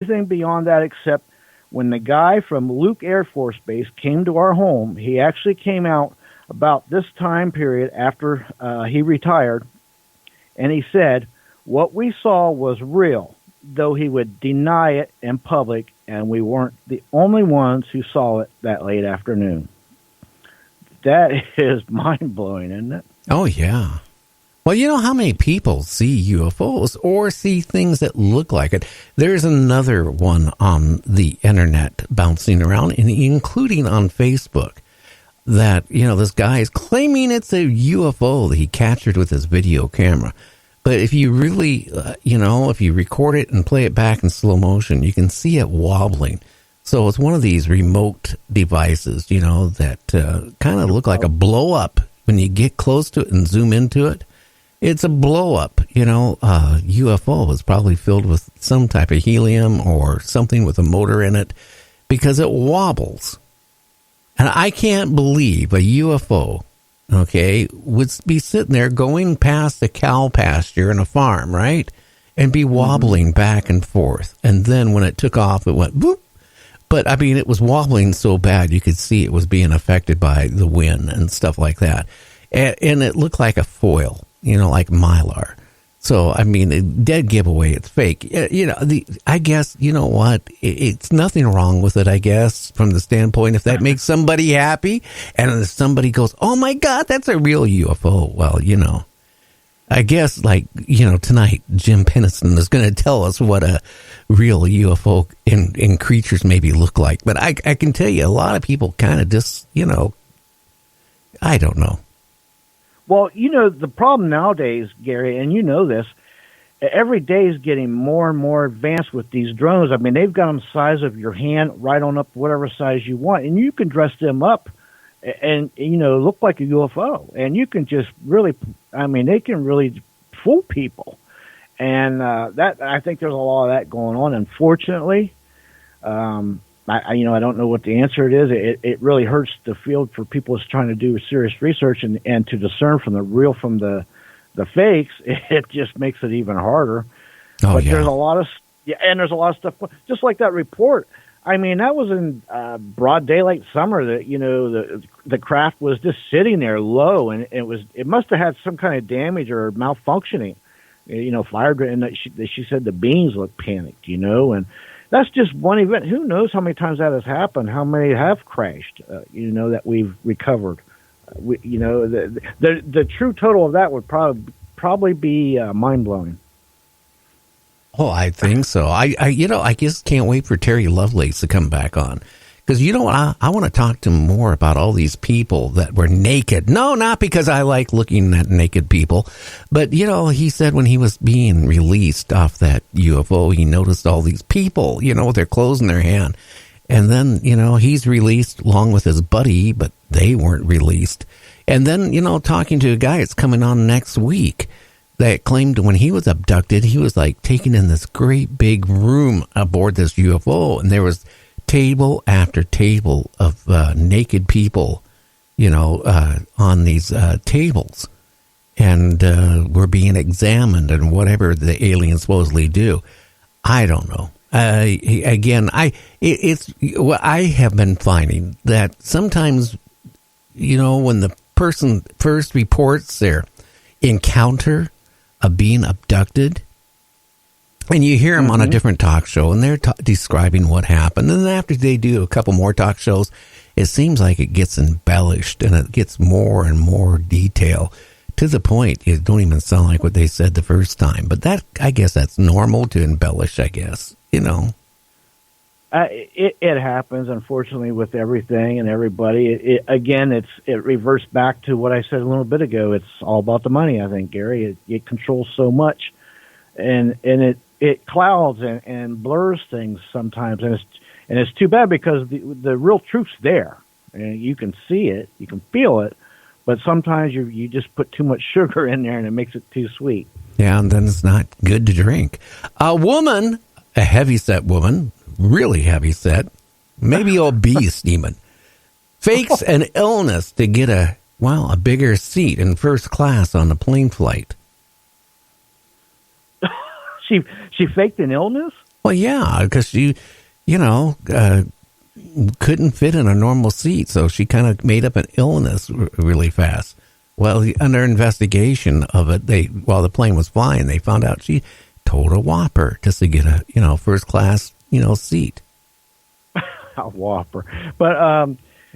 anything beyond that except when the guy from Luke Air Force Base came to our home. He actually came out about this time period after he retired, and he said what we saw was real, though he would deny it in public, and we weren't the only ones who saw it that late afternoon. That is mind-blowing, isn't it? Oh, yeah. Well, you know how many people see UFOs or see things that look like it? There's another one on the internet bouncing around, and including on Facebook, that, this guy is claiming it's a UFO that he captured with his video camera. But if you really, if you record it and play it back in slow motion, you can see it wobbling. So it's one of these remote devices, that kind of look like a blow-up. When you get close to it and zoom into it, it's a blow-up. UFO is probably filled with some type of helium or something with a motor in it because it wobbles. And I can't believe a UFO, would be sitting there going past a cow pasture and a farm, right? And be wobbling back and forth. And then when it took off, it went boop. But, it was wobbling so bad you could see it was being affected by the wind and stuff like that. And it looked like a foil, like Mylar. So, a dead giveaway, it's fake. I guess, you know what? It's nothing wrong with it, I guess, from the standpoint if that makes somebody happy. And if somebody goes, oh, my God, that's a real UFO. Well, I guess, tonight, Jim Penniston is going to tell us what a real UFO in creatures maybe look like. But I can tell you, a lot of people kind of just, I don't know. Well, the problem nowadays, Gary, and you know this, every day is getting more and more advanced with these drones. They've got them the size of your hand, right on up whatever size you want, and you can dress them up and, look like a UFO. And you can just really, they can really fool people. And that I think there's a lot of that going on. Unfortunately, I don't know what the answer is. It really hurts the field for people who's trying to do serious research and to discern from the real from the fakes. It just makes it even harder. Oh, but yeah. There's a lot of stuff, just like that report. That was in broad daylight summer. That the craft was just sitting there low, and it must have had some kind of damage or malfunctioning. Fired, and she said the beams looked panicked. And that's just one event. Who knows how many times that has happened? How many have crashed? That we've recovered. The true total of that would probably be mind blowing. Oh, I think so. I just can't wait for Terry Lovelace to come back on. Because I want to talk to him more about all these people that were naked. No, not because I like looking at naked people. But, he said when he was being released off that UFO, he noticed all these people, with their clothes in their hand. And then, he's released along with his buddy, but they weren't released. And then, talking to a guy that's coming on next week that claimed when he was abducted, he was like taken in this great big room aboard this UFO. And there was table after table of naked people, on these tables, and were being examined and whatever the aliens supposedly do. I don't know. It's what I have been finding that sometimes, when the person first reports their encounter of being abducted, and you hear them on a different talk show, and they're describing what happened. And then after they do a couple more talk shows, it seems like it gets embellished, and it gets more and more detail to the point it don't even sound like what they said the first time. But that, I guess that's normal to embellish, I guess, It happens, unfortunately, with everything and everybody. It reverts back to what I said a little bit ago. It's all about the money, I think, Gary. It controls so much, and it clouds and blurs things sometimes, and it's too bad because the real truth's there, and you can see it, you can feel it, but sometimes you just put too much sugar in there and it makes it too sweet. Yeah, and then it's not good to drink. A heavy-set woman, really heavy-set, maybe obese even, fakes an illness to get a bigger seat in first class on a plane flight. She faked an illness? Well, yeah, because she, couldn't fit in a normal seat, so she kind of made up an illness really fast. Well, under investigation of it, while the plane was flying, they found out she told a whopper just to get a, first class, seat. A whopper. But,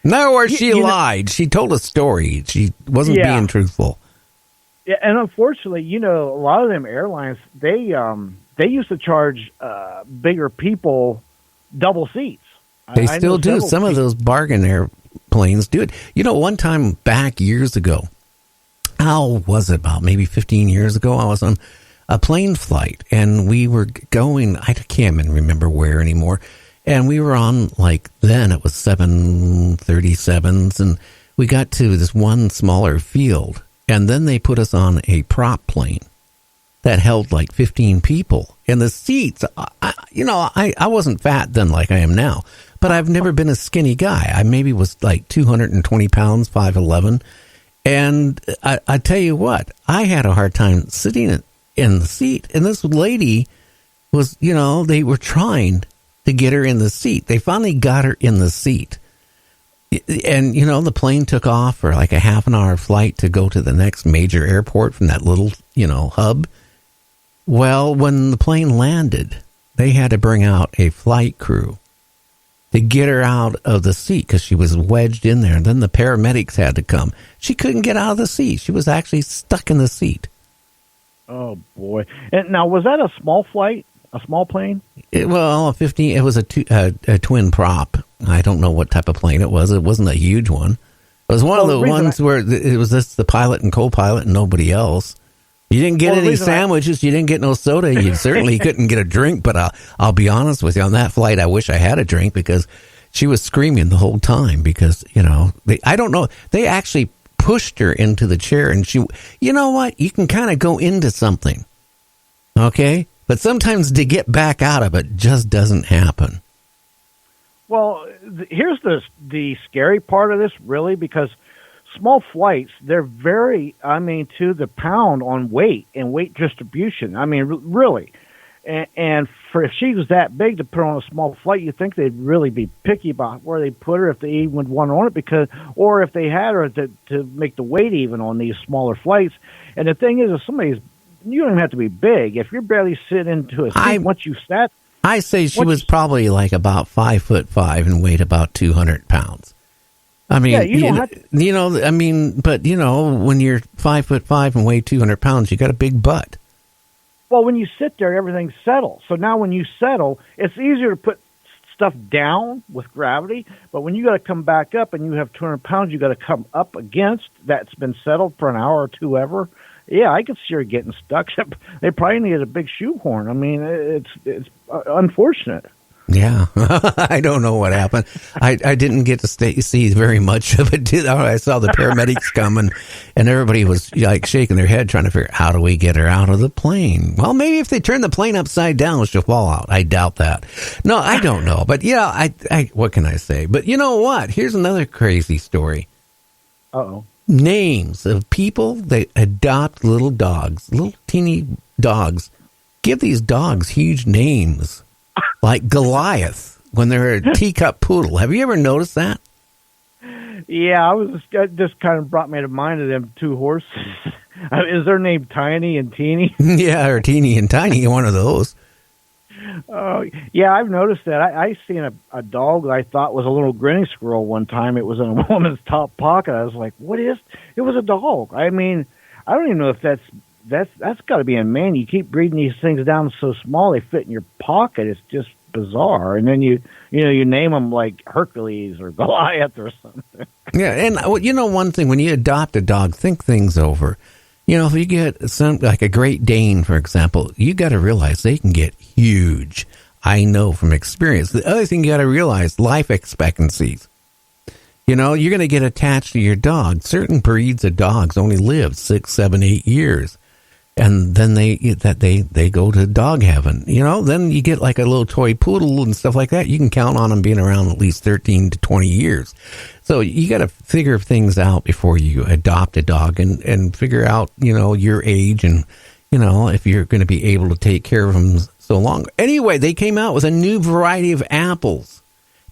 no, or she lied. She told a story. She wasn't being truthful. Yeah, and unfortunately, a lot of them airlines, they used to charge bigger people double seats. They still do. Some of those bargain airplanes do it. One time back years ago, how was it, about maybe 15 years ago, I was on a plane flight, and we were going, I can't even remember where anymore, and we were on, then it was 737s, and we got to this one smaller field, and then they put us on a prop plane that held 15 people. And the seats, I wasn't fat then like I am now, but I've never been a skinny guy. I maybe was 220 pounds, 5'11". And I tell you what, I had a hard time sitting in the seat. And this lady was, they were trying to get her in the seat. They finally got her in the seat. And, the plane took off for a half an hour flight to go to the next major airport from that little, hub. Well, when the plane landed, they had to bring out a flight crew to get her out of the seat because she was wedged in there. And then the paramedics had to come. She couldn't get out of the seat. She was actually stuck in the seat. Oh, boy. And now, was that a small flight, a small plane? It was a twin prop. I don't know what type of plane it was. It wasn't a huge one. It was one of the ones where it was just the pilot and co-pilot and nobody else. You didn't get any sandwiches. You didn't get no soda. You certainly couldn't get a drink. But I'll be honest with you, on that flight, I wish I had a drink because she was screaming the whole time because, I don't know. They actually pushed her into the chair and she, you know what? You can kind of go into something. Okay. But sometimes to get back out of it just doesn't happen. Well, here's the scary part of this, really, because small flights, they're very, to the pound on weight and weight distribution. Really. And if she was that big to put on a small flight, you'd think they'd really be picky about where they put her if they even would want her on it, or if they had her to make the weight even on these smaller flights. And the thing is, you don't even have to be big. If you're barely sitting into a seat, once you sat, I say she was probably about 5'5" and weighed about 200 pounds. But when you're 5'5" and weigh 200 pounds, you got a big butt. Well, when you sit there, everything settles. So now when you settle, it's easier to put stuff down with gravity. But when you got to come back up and you have 200 pounds, you got to come up against that's been settled for an hour or two ever. Yeah, I could see her getting stuck. They probably needed a big shoehorn. It's unfortunate. Yeah, I don't know what happened. I didn't get to see very much of it. I saw the paramedics coming, and everybody was shaking their head, trying to figure out how do we get her out of the plane. Well, maybe if they turn the plane upside down, she'll fall out. I doubt that. No, I don't know. But yeah, I what can I say? But you know what? Here's another crazy story. Uh-oh. Names of people that adopt little dogs, little teeny dogs. Give these dogs huge names. Like Goliath, when they're a teacup poodle. Have you ever noticed that? Yeah, just kind of brought me to mind of them two horses. Is their name Tiny and Teeny? Yeah, or Teeny and Tiny, one of those. Oh, yeah, I've noticed that. I seen a dog that I thought was a little grinning squirrel one time. It was in a woman's top pocket. I was like, what is? It was a dog. I don't even know if that's got to be a man. You keep breeding these things down so small they fit in your pocket. It's just bizarre. And then you name them like Hercules or Goliath or something. Yeah, and one thing, when you adopt a dog, think things over. If you get like a Great Dane, for example, you got to realize they can get huge. I know from experience. The other thing you got to realize, life expectancies. You're going to get attached to your dog. Certain breeds of dogs only live 6, 7, 8 years. And then they go to dog heaven. Then you get like a little toy poodle and stuff like that. You can count on them being around at least 13 to 20 years. So you got to figure things out before you adopt a dog and figure out, your age and, if you're going to be able to take care of them so long. Anyway, they came out with a new variety of apples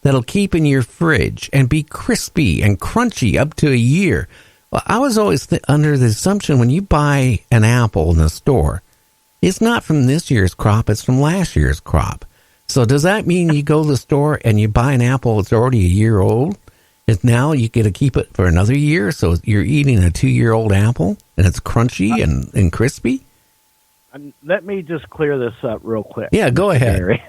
that'll keep in your fridge and be crispy and crunchy up to a year. Well, I was always under the assumption when you buy an apple in the store, it's not from this year's crop, it's from last year's crop. So does that mean you go to the store and you buy an apple that's already a year old? And now you get to keep it for another year, so you're eating a 2-year-old apple and it's crunchy and crispy? Let me just clear this up real quick. Yeah, go ahead.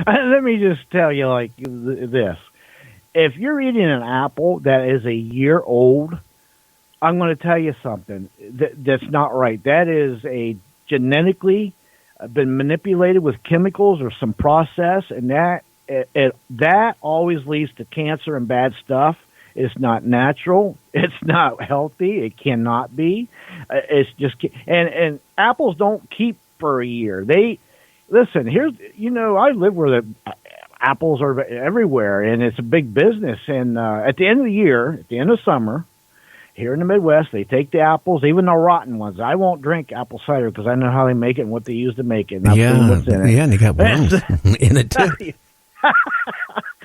Let me just tell you like this. If you're eating an apple that is a year old, I'm going to tell you something that's not right. That is a genetically been manipulated with chemicals or some process, and that always leads to cancer and bad stuff. It's not natural. It's not healthy. It cannot be. It's just and apples don't keep for a year. Listen. Here's I live where the apples are everywhere, and it's a big business. And at the end of the year, at the end of summer, here in the Midwest, they take the apples, even the rotten ones. I won't drink apple cider because I know how they make it and what they use to make it. And what's in it. Yeah, and they got worms in it too.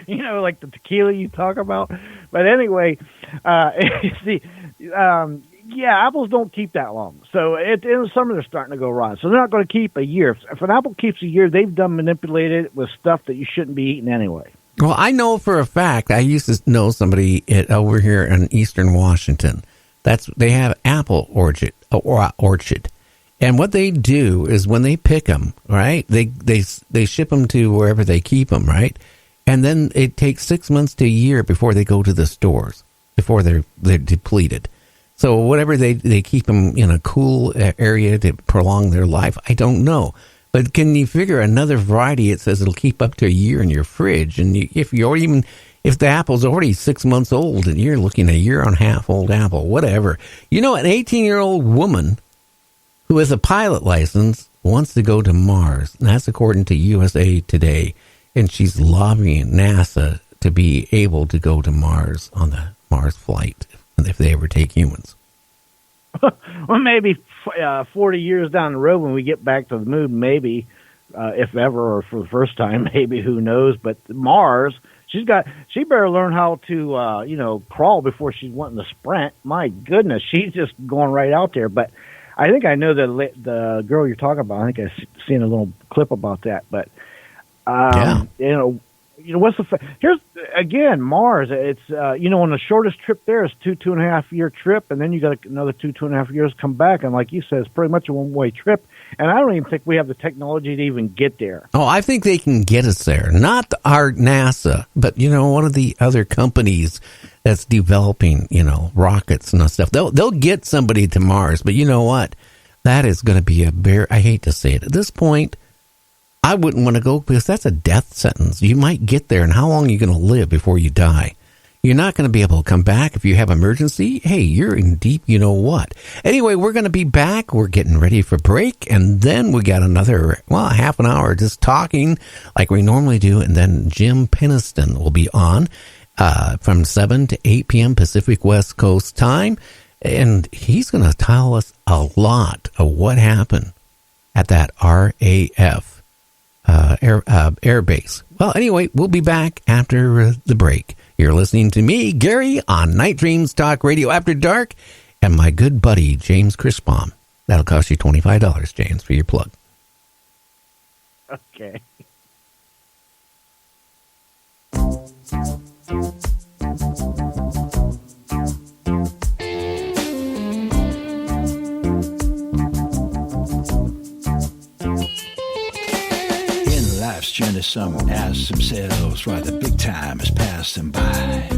Like the tequila you talk about. But anyway, apples don't keep that long. So at the end of summer, they're starting to go rotten. So they're not going to keep a year. If an apple keeps a year, they've done manipulated with stuff that you shouldn't be eating anyway. Well, I know for a fact, I used to know somebody over here in eastern Washington. They have apple orchard. And what they do is when they pick them, right, they ship them to wherever they keep them, right? And then it takes 6 months to a year before they go to the stores, before they're depleted. So whatever they keep them in a cool area to prolong their life, I don't know. But can you figure another variety? It says it'll keep up to a year in your fridge, and if the apple's already 6 months old, and you're looking at a year and a half old apple, whatever. An 18-year-old woman who has a pilot license wants to go to Mars, and that's according to USA Today, and she's lobbying NASA to be able to go to Mars on the Mars flight if they ever take humans. Well, maybe 40 years down the road when we get back to the moon, maybe, if ever, or for the first time, maybe, who knows. But Mars, she better learn how to, crawl before she's wanting to sprint. My goodness, she's just going right out there. But I think I know the girl you're talking about. I think I've seen a little clip about that. But, what's here's again Mars. It's on the shortest trip there is 2.5 year trip, and then you got another 2.5 years to come back, and like you said, it's pretty much a one-way trip. And I don't even think we have the technology to even get there. Oh, I think they can get us there. Not our NASA, but one of the other companies that's developing rockets and stuff. They'll get somebody to Mars, but you know what? That is going to be I hate to say it at this point. I wouldn't want to go because that's a death sentence. You might get there, and how long are you going to live before you die? You're not going to be able to come back if you have emergency. Hey, you're in deep what. Anyway, we're going to be back. We're getting ready for break, and then we got another, half an hour just talking like we normally do, and then Jim Penniston will be on from 7 to 8 p.m. Pacific West Coast time, and he's going to tell us a lot of what happened at that RAF air base. Well, anyway, we'll be back after the break. You're listening to me, Gary, on Night Dreams Talk Radio After Dark, and my good buddy, James Chrisbaum. That'll cost you $25, James, for your plug. Okay. Life's journey, some ask themselves why the big time is passing by.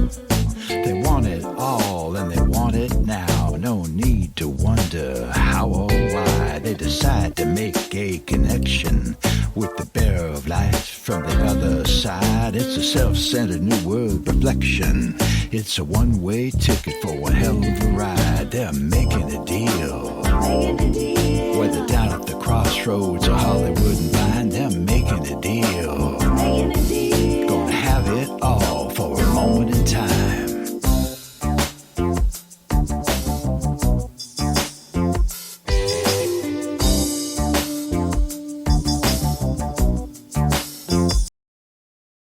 They want it all and they want it now. No need to wonder how or why. They decide to make a connection with the bearer of life from the other side. It's a self-centered new world reflection. It's a one-way ticket for a hell of a ride. They're making a deal. Whether down at the crossroads or Hollywood and Vine, they're making a deal.